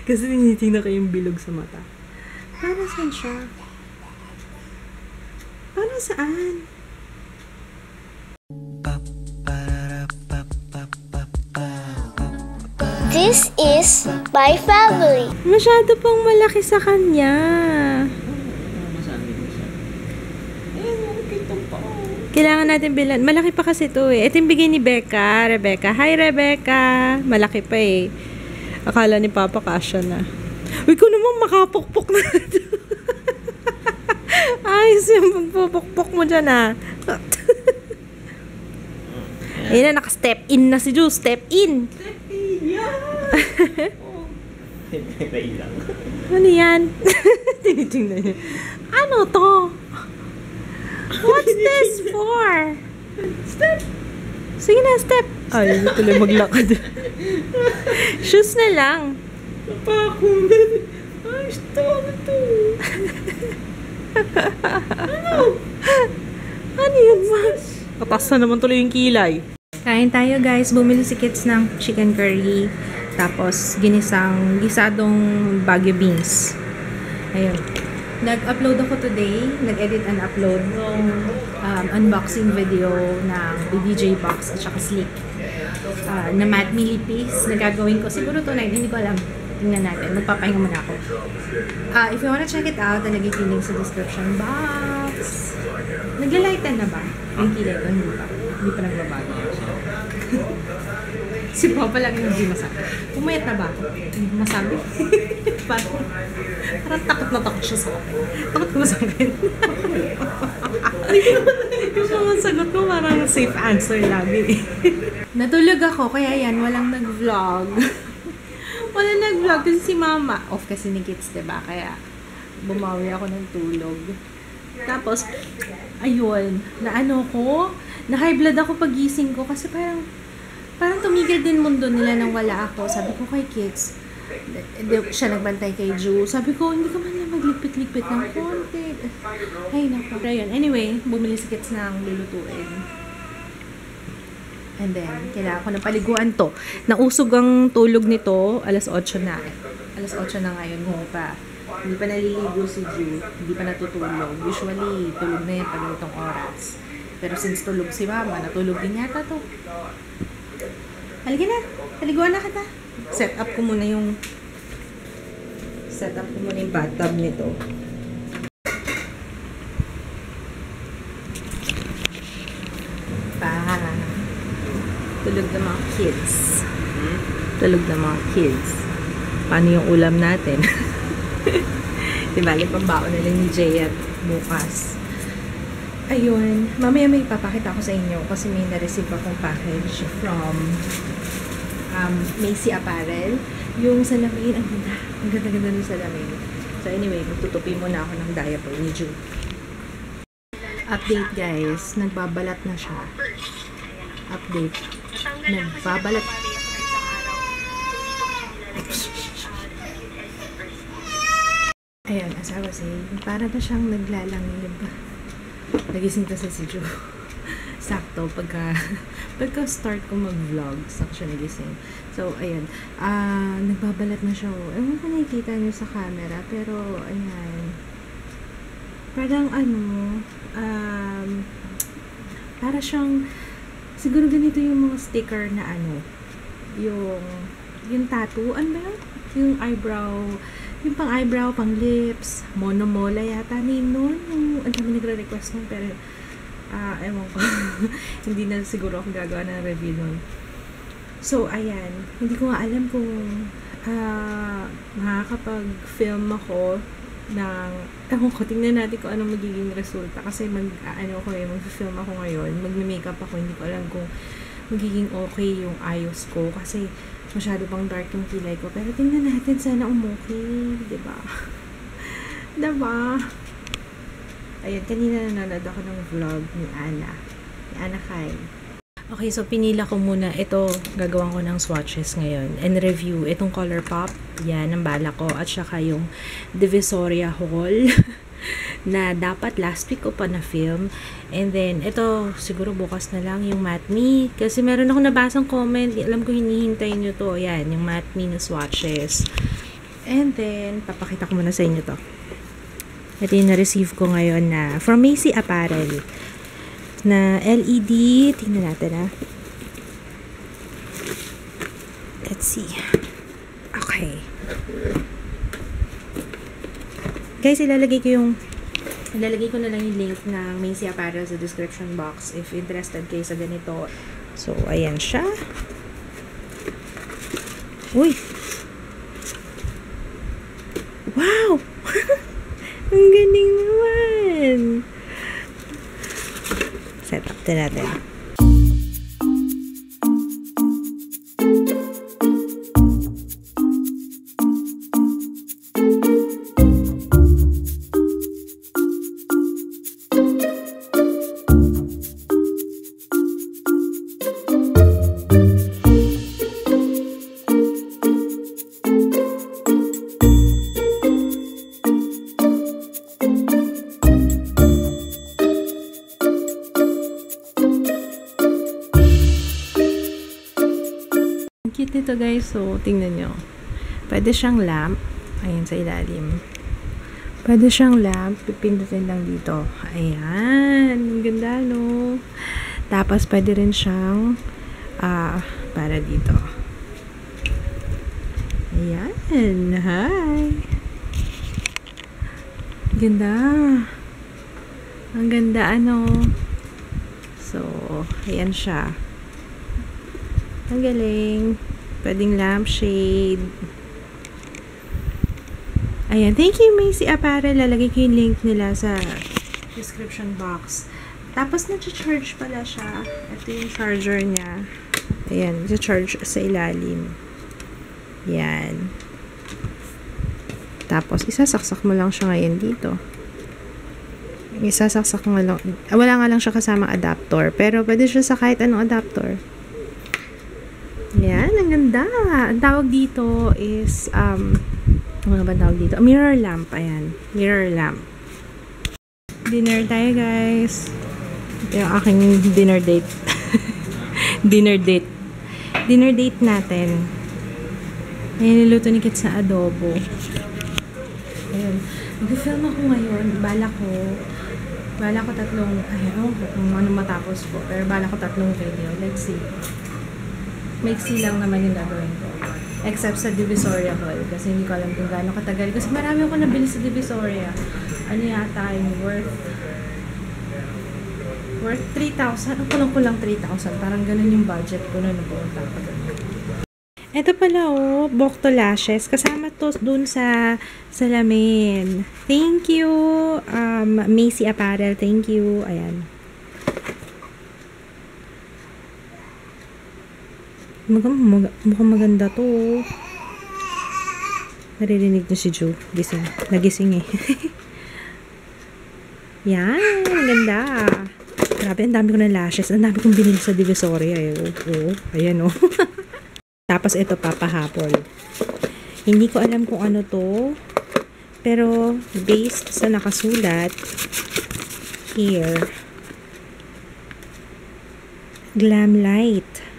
Kasi tinitingnan ko yung bilog sa mata. Para saan siya? Para saan? This is my family. Masyado pang malaki sa kanya. Kailangan natin bilan. Malaki pa kasi ito eh. Ito yung bigay ni Becca. Rebecca. Hi, Rebecca. Malaki pa eh. Akala ni Papa kasya na. Uy, ko naman makapukpok na ito. Ayos yung pagpupukpok mo dyan ah. Ayun na, naka-step in na si Ju. Step in. Step in, yeah. Ano yan? Tinitingnan niya. Ano to? What's this for? Step. Sige na, step. Ay, hindi tuloy maglakad. Shoes na lang. Napakong. Ay, stop ito. Ano? Ano yun, mas? Katas na naman tuloy yung kilay. Kain tayo, guys. Bumili si Kits ng chicken curry. Tapos, gisadong Baguio beans. Ayun. Nag-upload ako today. Nag-edit and upload ng unboxing video ng BBJ box at saka Sleek. Na matte mealy piece na gagawin ko. Siguro tonight, hindi ko alam. Tingnan natin. Magpapahinga muna ako. If you wanna check it out, nalagay ko link sa description box. Nagla-lighten na ba? Yung kilay ko, hindi pa. Hindi pa nagbabago. Si Papa lang yung hindi masabi. Pumayat na ba ako? Masabi? Parang takot na takot siya sa akin. Takot mo sa akin. Yung mga sagot ko parang safe answer lagi. Natulog ako, kaya yan, walang nag-vlog. Walang nag-vlog kasi si Mama. Off kasi ni Kids, diba? Kaya bumawi ako ng tulog. Tapos, ayun, na-high blood ako pagising ko kasi parang tumigil din mundo nila nang wala ako. Sabi ko kay Kids, siya nagbantay kay Ju. Sabi ko, hindi ka man lang magligpit-ligpit ng konti. Ay, naku. Ayun. Anyway, bumili si Kids ng lulutuin. And then, kailangan ko na paliguan to. Nausog ang tulog nito, alas 8 na. Alas 8 na ngayon, hindi pa naliligo si Ju. Hindi pa natutulog. Usually, tulog na yan pag itong oras. Pero since tulog si Mama, natulog din yata to. Halika na. Paliguan na kita. Set up ko muna yung bathtub nito. Tulog na mga kids. Tulog na mga kids. Paano yung ulam natin? Diba, pambaon na lang ni Jay at bukas. Ayun. Mamaya may ipapakita ko sa inyo kasi may na-receive akong package from Macy Apparel. Yung salamin, ang ganda. Ang ganda-ganda ng salamin. So anyway, magtutupi muna ako ng diaper ni Ju. Update guys, nagbabalat na siya. Update. Nagbabalat. Ayan, as I was saying, para na siyang naglalangib. Nagising kasi si Ju. Sakto, pagka start ko mag-vlog, sakto siya nagising. So, ayan. Nagbabalat na siya. Ewan ko nakikita niyo sa camera, pero, ayan. Parang, para siyang, siguro ganito yung mga sticker na yung tattoo, ano ba? Yung eyebrow, yung pang eyebrow, pang lips, monomola yata name nun. Ang dami nagre-request nun, pero, ewan ko. Hindi na siguro ako gagawa ng review nun. So, ayan. Hindi ko nga alam kung makakapag-film ako ng, ewan ko, tingnan natin kung anong magiging resulta. Kasi mag-film ako ngayon. Mag-makeup ako. Hindi ko alam kung magiging okay yung ayos ko. Kasi masyado pang dark yung kilay ko. Pero tingnan natin, sana umokay. Diba? Diba? Ayan, kanina nanonood ako ng vlog ni Ana. Ni Ana Kai. Okay, so pinila ko muna. Ito, gagawan ko ng swatches ngayon. And review. Itong ColourPop. Yan, ang bala ko. At saka yung Divisoria Hall. na dapat last week ko pa na-film. And then, ito, siguro bukas na lang yung matte me. Kasi meron ako nabasang comment. Alam ko hinihintay nyo to. Ayan, yung matte me na swatches. And then, papakita ko muna sa inyo to. Ito yung na-receive ko ngayon na from Macy Apparel. Na LED. Tingnan natin ha. Let's see. Okay. Guys, ilalagay ko na lang yung link ng Macy Apparel sa description box if interested kayo sa ganito. So, ayan siya. Uy! Wow! Ang galing naman! Set up din natin. Cute nito guys, so tingnan nyo. Pwede siyang lamp. Ayan sa ilalim. Pwede siyang lamp. Pipindutin lang dito. Ayan. Ang ganda, no? Tapos pwede rin siyang para dito. Ayan. Hi! Ganda. Ang ganda, ano? So, ayan siya. Ang galing. Pwedeng lampshade. Ayan. Thank you, Macy Apparel. Lalagay ko yung link nila sa description box. Tapos, nag-charge pala siya. Ito yung charger niya. Ayan. Nag-charge sa ilalim. Yan. Tapos, isasaksak mo lang siya ngayon dito. Isasaksak mo lang. Wala nga lang siya kasamang adapter. Pero, pwede siya sa kahit anong adapter. Yan, ang ganda. Ang tawag dito is, ano ba tawag dito? Mirror lamp, ayan. Mirror lamp. Dinner tayo, guys. Ito yung aking dinner date. Dinner date. Dinner date natin. Ayan, niluto ni Kit sa adobo. Ayan. Mag-film ako ngayon. Bala ko tatlong, ayun, kung ano matapos ko. Pero bala ko tatlong video. Let's see. Maiksi lang naman yung gagawin ko. Except sa Divisoria Hall. Kasi hindi ko alam kung gaano katagal. Kasi marami ako nabili sa Divisoria. Ano yata yung worth 3,000. Ang kulang 3,000. Parang ganun yung budget ko na napunta ko doon. Ito pala oh, Bokto Lashes. Kasama to dun sa salamin. Thank you, Macy Apparel. Thank you. Ayan. Mukhang maganda to. Naririnig niyo si Ju. Gising. Nagising eh. Yan. Ang ganda. Grabe, ang dami ko ng lashes. Ang dami kong binili sa Divisoria. Ayan oh. Tapos ito papahapol. Hindi ko alam kung ano to. Pero based sa nakasulat here. Glam Light.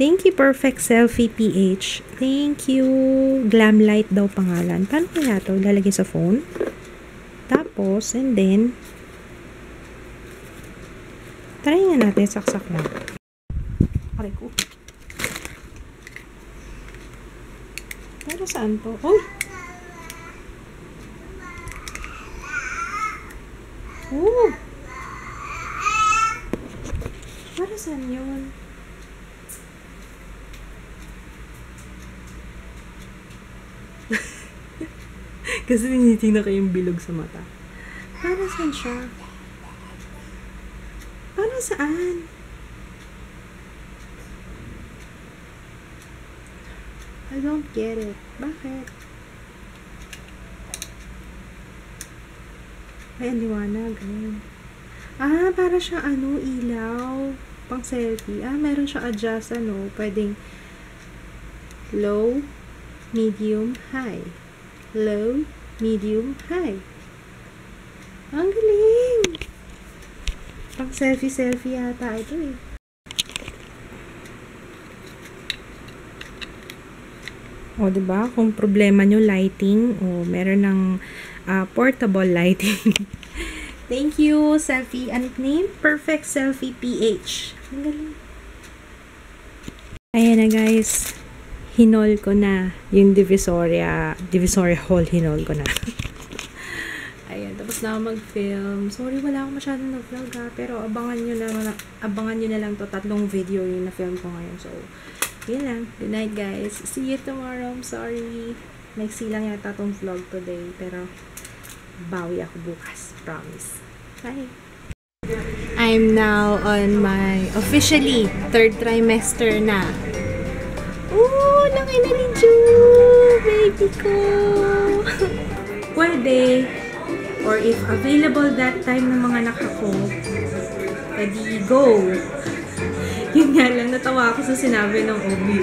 Thank you, Perfect Selfie PH. Thank you. Glam Light daw pangalan. Paano kaya ito? Lalagay sa phone. Tapos, and then, try nga natin. Saksak na. Aray ko. Pero saan to? Oh! Oh! Para saan yun? Kasi tinitingnan ko yung bilog sa mata. Para saan siya? Para saan? I don't get it. Bakit? Ay, ang liwanag. Ayun. Ah, para siya ilaw. Pang selfie. Ah, meron siya adjust, pwedeng low, medium, high. Low, medium, high. Ang galing! Pang selfie-selfie yata ito eh. O, diba? Kung problema nyo lighting, o meron ng portable lighting. Thank you, selfie. Anong name? Perfect Selfie PH. Ang galing. Ayan na guys. Hinol ko na yung Divisoria Hall. Hinol ko na. Ayan, tapos na ako mag-film. Sorry, wala akong masyadong nag-vlog ha. Pero abangan nyo na lang to. 3 video yung na-film ko ngayon. So, yun lang. Good night guys. See you tomorrow. I'm sorry. Maiksi lang yata tong vlog today. Pero, bawi ako bukas. Promise. Bye. I'm now on my officially 3rd trimester na. Oh, laki na ni Ju! Baby ko! Pwede. Or if available that time ng mga anak ko, edi go! Yun nga lang, natawa ako sa sinabi ng OB.